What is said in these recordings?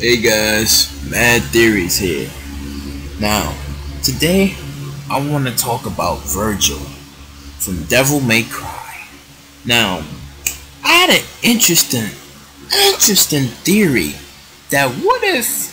Hey guys, Mad Theories here. Now, today I want to talk about Vergil from Devil May Cry. Now, I had an interesting theory that what if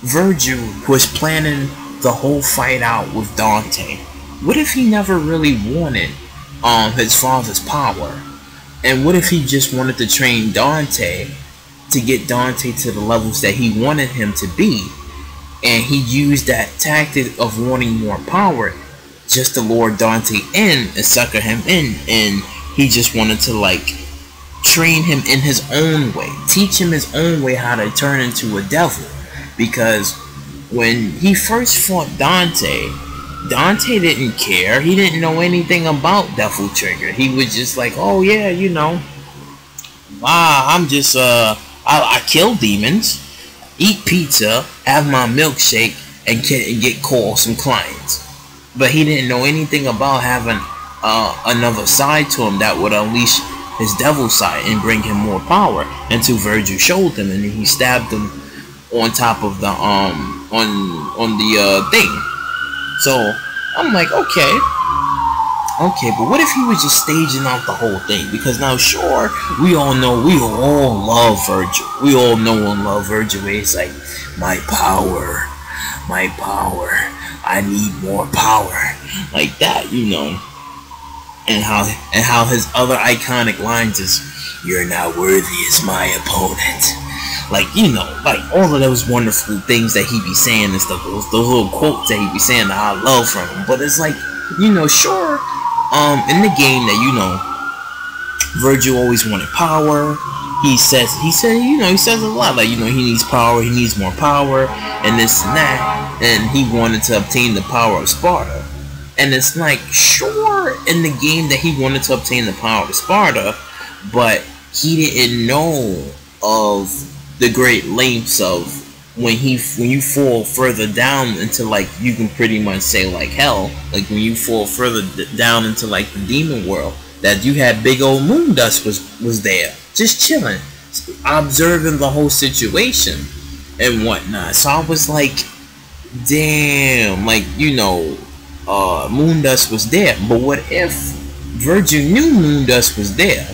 Vergil was planning the whole fight out with Dante? What if he never really wanted his father's power? And what if he just wanted to train Dante to get Dante to the levels that he wanted him to be, and he used that tactic of wanting more power just to lure Dante in and sucker him in, and he just wanted to train him in his own way, teach him his own way how to turn into a devil. Because when he first fought Dante didn't care. He didn't know anything about Devil Trigger. He was just like, oh yeah, I'm just I kill demons, eat pizza, have my milkshake, and get call some clients. But he didn't know anything about having another side to him that would unleash his devil side and bring him more power, until Vergil showed him, and then he stabbed him on top of the on the thing. So I'm like, okay, but what if he was just staging out the whole thing? Because now, sure, we all love Vergil. We all know and love Vergil. It's like, my power, I need more power, like that, And how his other iconic lines is, "You're not worthy as my opponent." Like all of those wonderful things that he be saying and stuff, those little quotes that he be saying that I love from him. But it's like, sure, in the game that, Vergil always wanted power. He says a lot, like, he needs power, he needs more power, and this and that, and he wanted to obtain the power of Sparta. And it's like, sure, in the game that he wanted to obtain the power of Sparta, but he didn't know of the great lengths of when you fall further down into, you can pretty much say hell, when you fall further down into the demon world, that you had big old Moondust was there, just chilling, observing the whole situation and whatnot. So I was like, damn, Moondust was there. But what if Vergil knew Moondust was there?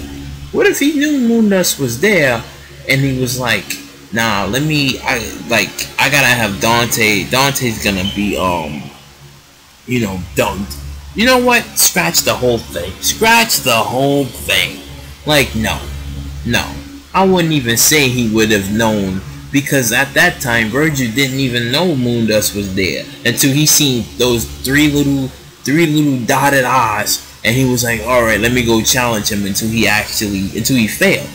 What if he knew Moondust was there and he was like, nah, I gotta have Dante. Dante's gonna be dunked. You know what? Scratch the whole thing. No. I wouldn't even say he would have known, because at that time Vergil didn't even know Moondust was there until he seen those three little dotted eyes, and he was like, all right, let me go challenge him until he failed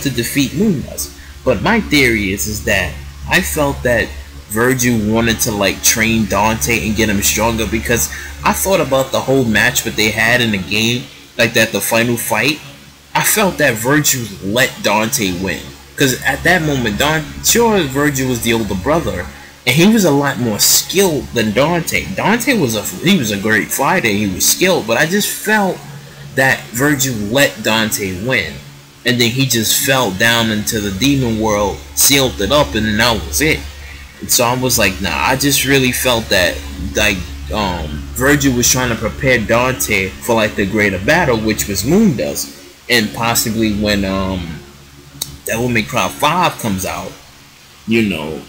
to defeat Moondust. But my theory is that I felt that Vergil wanted to train Dante and get him stronger, because I thought about the whole match that they had in the game, the final fight. I felt that Vergil let Dante win, because at that moment, Vergil was the older brother, and he was a lot more skilled than Dante. Dante was a great fighter, he was skilled, but I just felt that Vergil let Dante win, and then he just fell down into the demon world, sealed it up, and then that was it. And so I was like, nah, I just really felt that Vergil was trying to prepare Dante for the greater battle, which was Moondust. And possibly when Devil May Cry 5 comes out, there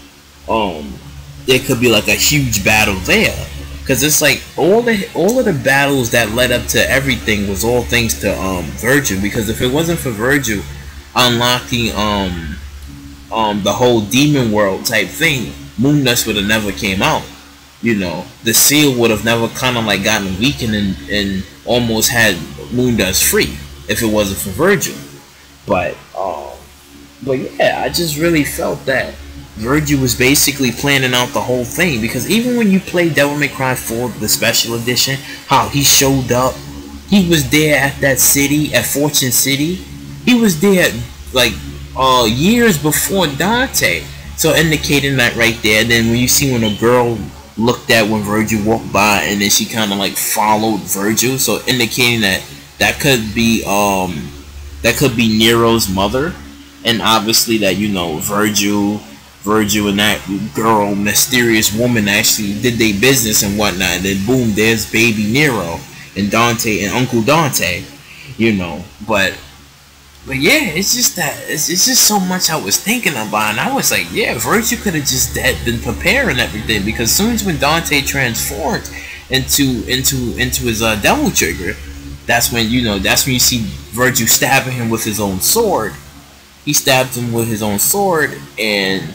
could be a huge battle there, because it's all of the battles that led up to everything was all thanks to Vergil. Because if it wasn't for Vergil unlocking the whole demon world type thing, Moondust would have never came out. The seal would have never kind of gotten weakened and almost had Moondust free if it wasn't for Vergil. But yeah, I just really felt that Vergil was basically planning out the whole thing, because even when you play Devil May Cry 4, the special edition, how he showed up, he was there at that city, at Fortune City. He was there years before Dante, so indicating that right there. And then when you see when a girl looked at when Vergil walked by, and then she kind of followed Vergil, so indicating that could be Nero's mother, and obviously that, you know, Vergil and that girl, mysterious woman, actually did their business and whatnot. And then boom, there's baby Nero and Dante and Uncle Dante, you know. But yeah, it's just that it's just so much I was thinking about, and I was like, yeah, Vergil could have just been preparing everything, because as soon as when Dante transformed into his devil trigger, that's when, you know, that's when you see Vergil stabbing him with his own sword. He stabbed him with his own sword, and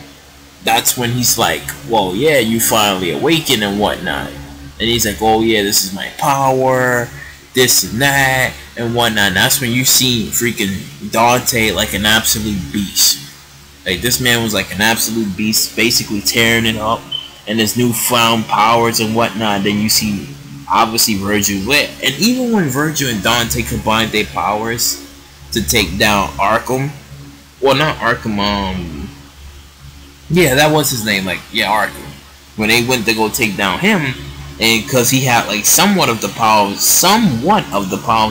that's when he's like, well, yeah, you finally awaken and whatnot. And he's like, oh yeah, this is my power, this and that and whatnot. And that's when you see freaking Dante like an absolute beast. Like, this man was like an absolute beast, basically tearing it up, and his newfound powers and whatnot. Then you see obviously Vergil lit, and even when Vergil and Dante combined their powers to take down Arkham, well, not Arkham, yeah, that was his name, like, yeah, Arkham. When they went to go take down him, and because he had like somewhat of the powers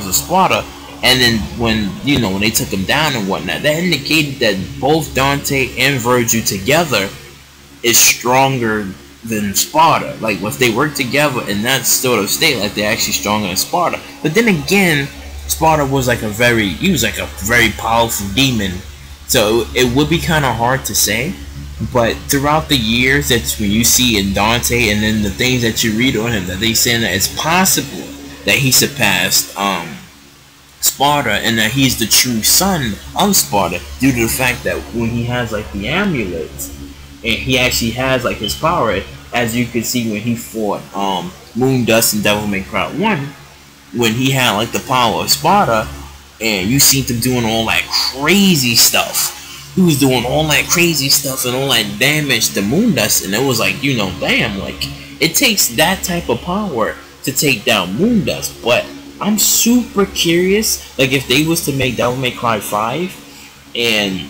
of Sparta, and then when, you know, when they took him down and whatnot, that indicated that both Dante and Vergil together is stronger than Sparta. Like, if they work together in that sort of state, like, they're actually stronger than Sparta. But then again, Sparta was like a very powerful demon, so it would be kind of hard to say. But throughout the years, that's when you see in Dante, and then the things that you read on him, that they say that it's possible that he surpassed Sparta, and that he's the true son of Sparta, due to the fact that when he has like the amulets, and he actually has like his power, as you can see when he fought Moondust and Devil May Cry 1, when he had like the power of Sparta, and you see him doing all that crazy stuff. He was doing all that crazy stuff and all that damage to Moondust, and it was like, you know, damn, like, it takes that type of power to take down Moondust. But I'm super curious, like, if they was to make Devil May Cry 5, and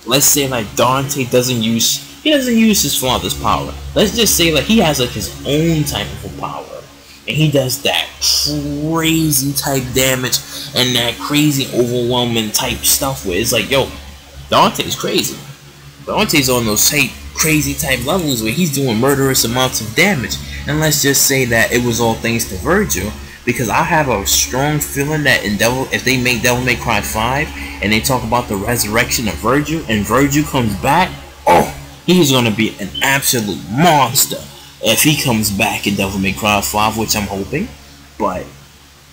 let's say like Dante doesn't use his father's power. Let's just say like he has like his own type of power, and he does that crazy type damage and that crazy overwhelming type stuff where it's like, yo, Dante's crazy. Dante's on those crazy type levels where he's doing murderous amounts of damage. And let's just say that it was all thanks to Vergil, because I have a strong feeling that if they make Devil May Cry 5 and they talk about the resurrection of Vergil, and Vergil comes back, oh, he's gonna be an absolute monster if he comes back in Devil May Cry 5, which I'm hoping. But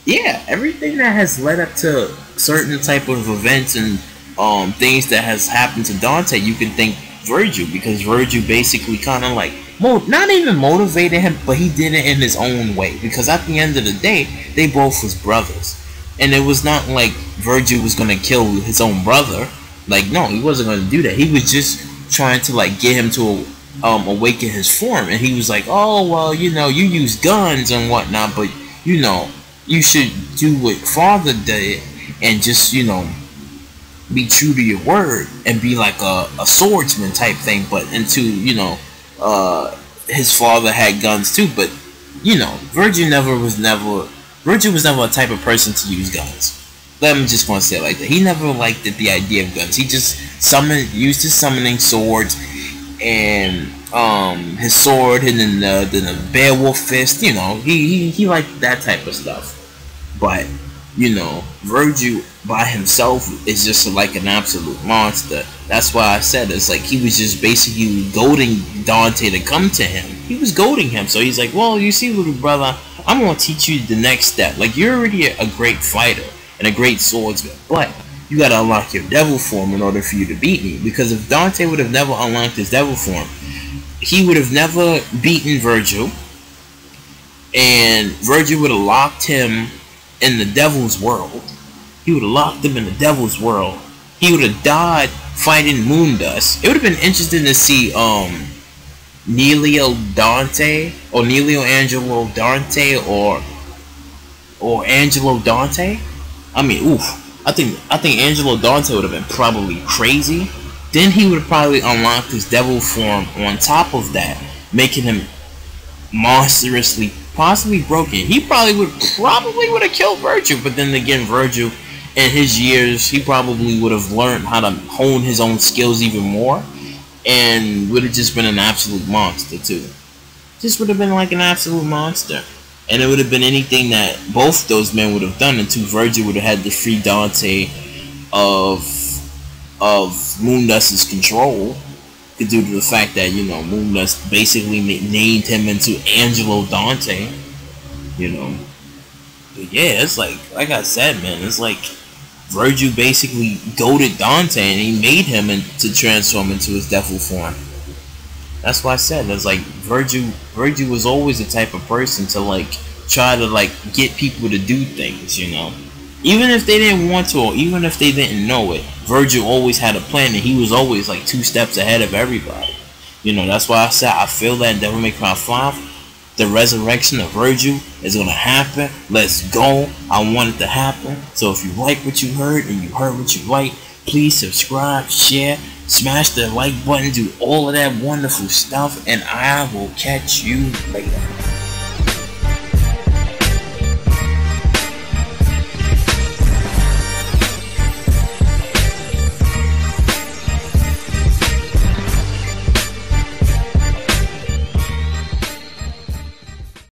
yeah, everything that has led up to certain type of events and things that has happened to Dante, you can thank Vergil, because Vergil basically kind of like not even motivated him, but he did it in his own way, because at the end of the day, they both was brothers, and it was not like Vergil was gonna kill his own brother. Like, no, he wasn't gonna do that. He was just trying to like get him to awaken his form, and he was like, oh well, you know, you use guns and whatnot, but you know, you should do what father did and just, you know, be true to your word and be like a swordsman type thing. But into, you know, his father had guns too, but you know, Vergil was never a type of person to use guns. Let me just want to say it like that. He never liked the idea of guns. He just used his summoning swords and his sword, and then the Beowulf fist. You know, he liked that type of stuff. But you know, Vergil by himself is just like an absolute monster. That's why I said it's like he was just basically goading Dante to come to him. He was goading him, so he's like, well, you see, little brother, I'm gonna teach you the next step. Like, you're already a great fighter and a great swordsman, but you gotta unlock your devil form in order for you to beat me. Because if Dante would have never unlocked his devil form, he would have never beaten Vergil, and Vergil would have locked him in the devil's world. He would have locked him in the devil's world. He would have died fighting Moondust. It would have been interesting to see Nelio Dante or Nelio Angelo Dante or Angelo Dante. I mean, oof. I think Angelo Dante would have been probably crazy. Then he would have probably unlocked his devil form on top of that, making him monstrously, possibly broken. He probably would have killed Vergil, but then again, Vergil in his years, he probably would have learned how to hone his own skills even more, and would have just been an absolute monster too. Just would have been like an absolute monster. And it would have been anything that both those men would have done until Vergil would have had to free Dante of Moondust's control, due to the fact that, you know, Moondust basically named him into Angelo Dante, you know. But yeah, it's like I said, man, it's like Vergil basically goaded Dante and he made him to transform into his devil form. That's why I said, it's like Vergil was always the type of person to like try to like get people to do things, you know. Even if they didn't want to, or even if they didn't know it, Vergil always had a plan, and he was always like 2 steps ahead of everybody. You know, that's why I said I feel that in Devil May Cry 5, the resurrection of Vergil is gonna happen. Let's go. I want it to happen. So if you like what you heard and you heard what you like, please subscribe, share, smash the like button, do all of that wonderful stuff, and I will catch you later.